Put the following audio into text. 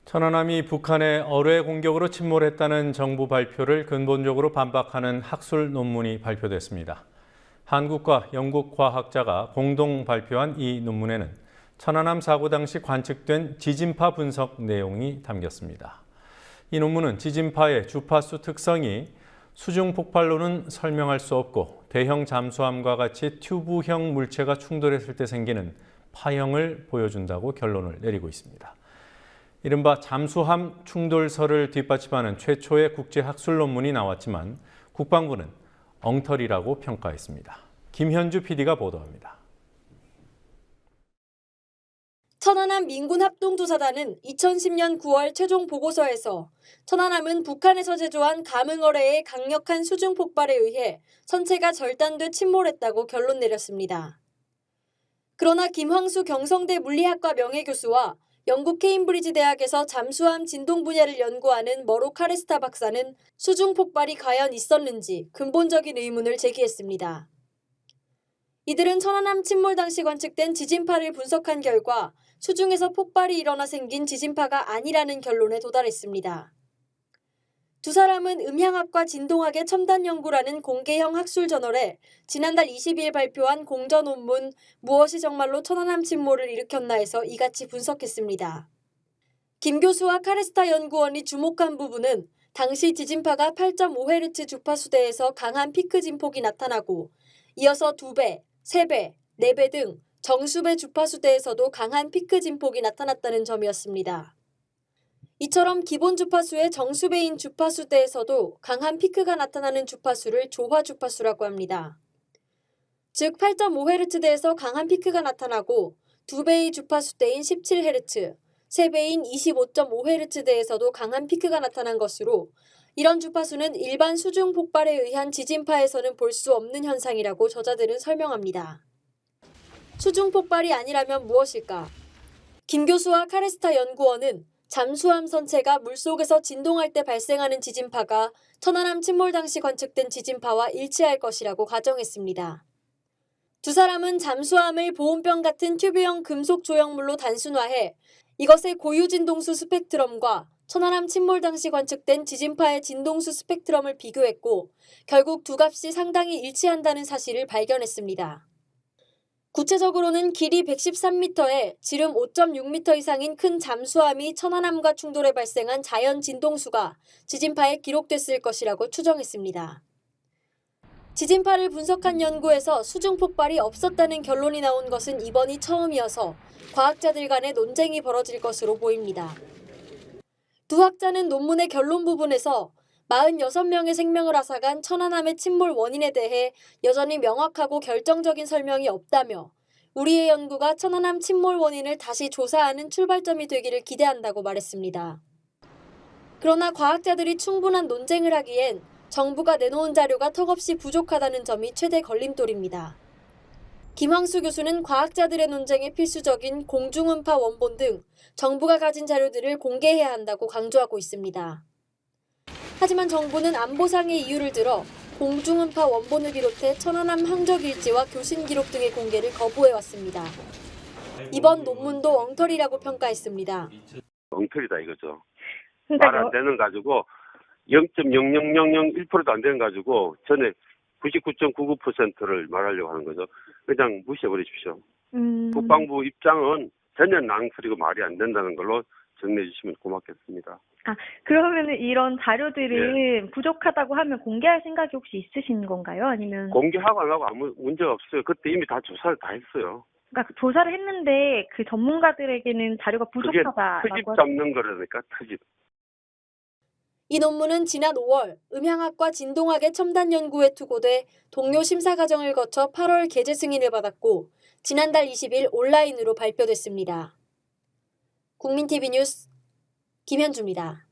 천안함이 북한의 어뢰 공격으로 침몰했다는 정부 발표를 근본적으로 반박하는 학술 논문이 발표됐습니다. 한국과 영국 과학자가 공동 발표한 이 논문에는 천안함 사고 당시 관측된 지진파 분석 내용이 담겼습니다. 이 논문은 지진파의 주파수 특성이 수중 폭발로는 설명할 수 없고 대형 잠수함과 같이 튜브형 물체가 충돌했을 때 생기는 파형을 보여준다고 결론을 내리고 있습니다. 이른바 잠수함 충돌설을 뒷받침하는 최초의 국제 학술 논문이 나왔지만 국방부는 엉터리라고 평가했습니다. 김현주 PD가 보도합니다. 천안함 민군합동조사단은 2010년 9월 최종 보고서에서 천안함은 북한에서 제조한 감응어뢰의 강력한 수중 폭발에 의해 선체가 절단돼 침몰했다고 결론 내렸습니다. 그러나 김황수 경성대 물리학과 명예교수와 영국 케임브리지 대학에서 잠수함 진동 분야를 연구하는 머로 카레스타 박사는 수중 폭발이 과연 있었는지 근본적인 의문을 제기했습니다. 이들은 천안함 침몰 당시 관측된 지진파를 분석한 결과 수중에서 폭발이 일어나 생긴 지진파가 아니라는 결론에 도달했습니다. 두 사람은 음향학과 진동학의 첨단 연구라는 공개형 학술 저널에 지난달 20일 발표한 공저 논문 무엇이 정말로 천안함 침몰을 일으켰나에서 이같이 분석했습니다. 김 교수와 카레스타 연구원이 주목한 부분은 당시 지진파가 8.5Hz 주파수대에서 강한 피크 진폭이 나타나고 이어서 2배, 3배, 4배 등 정수배 주파수대에서도 강한 피크 진폭이 나타났다는 점이었습니다. 이처럼 기본 주파수의 정수배인 주파수대에서도 강한 피크가 나타나는 주파수를 조화 주파수라고 합니다. 즉 8.5Hz대에서 강한 피크가 나타나고 2배의 주파수대인 17Hz, 3배인 25.5Hz대에서도 강한 피크가 나타난 것으로 이런 주파수는 일반 수중 폭발에 의한 지진파에서는 볼 수 없는 현상이라고 저자들은 설명합니다. 수중 폭발이 아니라면 무엇일까? 김 교수와 카레스타 연구원은 잠수함 선체가 물속에서 진동할 때 발생하는 지진파가 천안함 침몰 당시 관측된 지진파와 일치할 것이라고 가정했습니다. 두 사람은 잠수함을 보온병 같은 튜브형 금속 조형물로 단순화해 이것의 고유 진동수 스펙트럼과 천안함 침몰 당시 관측된 지진파의 진동수 스펙트럼을 비교했고 결국 두 값이 상당히 일치한다는 사실을 발견했습니다. 구체적으로는 길이 113m에 지름 5.6m 이상인 큰 잠수함이 천안함과 충돌해 발생한 자연 진동수가 지진파에 기록됐을 것이라고 추정했습니다. 지진파를 분석한 연구에서 수중 폭발이 없었다는 결론이 나온 것은 이번이 처음이어서 과학자들 간의 논쟁이 벌어질 것으로 보입니다. 두 학자는 논문의 결론 부분에서 46명의 생명을 앗아간 천안함의 침몰 원인에 대해 여전히 명확하고 결정적인 설명이 없다며 우리의 연구가 천안함 침몰 원인을 다시 조사하는 출발점이 되기를 기대한다고 말했습니다. 그러나 과학자들이 충분한 논쟁을 하기엔 정부가 내놓은 자료가 턱없이 부족하다는 점이 최대 걸림돌입니다. 김황수 교수는 과학자들의 논쟁에 필수적인 공중음파 원본 등 정부가 가진 자료들을 공개해야 한다고 강조하고 있습니다. 하지만 정부는 안보상의 이유를 들어 공중음파 원본을 비롯해 천안함 항적일지와 교신 기록 등의 공개를 거부해왔습니다. 이번 논문도 엉터리라고 평가했습니다. 엉터리다 이거죠. 말 안 되는 가지고 0.00001%도 안 되는 가지고 전에 99.99%를 말하려고 하는 거죠. 그냥 무시해버리십시오. 국방부 입장은 전혀 낭설이고 말이 안 된다는 걸로 정리해 주시면 고맙겠습니다. 그러면 이런 자료들은 부족하다고 하면 공개할 생각이 혹시 있으신 건가요? 아니면 공개하고 안 하고 아무 문제가 없어요. 그때 이미 다 조사를 다 했어요. 그러니까 조사를 했는데 그 전문가들에게는 자료가 부족하다라고. 그게 트집 잡는 거라니까, 트집. 이 논문은 지난 5월 음향학과 진동학의 첨단 연구에 투고돼 동료 심사 과정을 거쳐 8월 게재 승인을 받았고 지난달 20일 온라인으로 발표됐습니다. 국민TV 뉴스 김현주입니다.